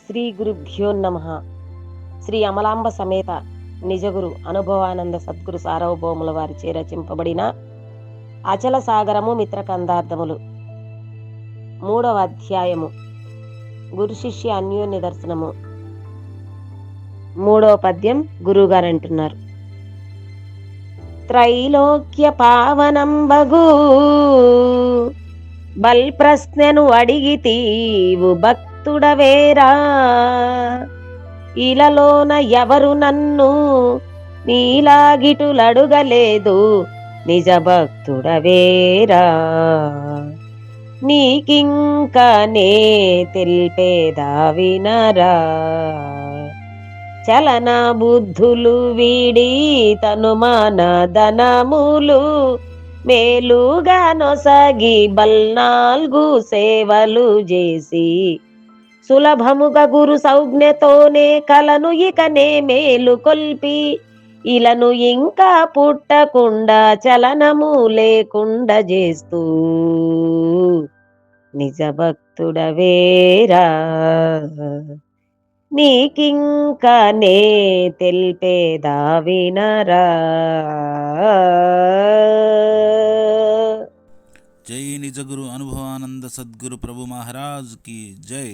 శ్రీ గురుభ్యో నమః. శ్రీ అమలాంబ సమేత నిజగురు అనుభవానంద సద్గురు సార్వభౌముల వారిచే రచింపబడిన అచల సాగరము మిత్రకందార్థములు 3వ అధ్యాయము గురు శిష్య అన్యోన్య దర్శనము. 3వ పద్యం గురువుగారు అంటున్నారు: త్రైలోక్య పావనంబగు బల్ ప్రశ్నను అడిగితీవు భక్తుడవేరా, ఇలలోన ఎవరు నన్ను నీలాగిటులడుగలేదు నిజ భక్తుడవేరా, నీకింక నే తెలిపేదా వినరా, చలన బుద్ధులు వీడి తనుమాన ధనములు మేలుగా నొసగి బల్నాల్గు సేవలు చేసి సులభముగా గురు సౌజ్ఞతోనే కలను ఇకనే మేలు కొల్పి ఇలను ఇంకా పుట్టకుండా చలనము లేకుండా చేస్తూ నిజ భక్తుడవేరా, నీకింక నే తెలిపేదా వినరా. జై నిజగురు అనుభవానంద సద్గురు ప్రభు మహారాజ్ की जय।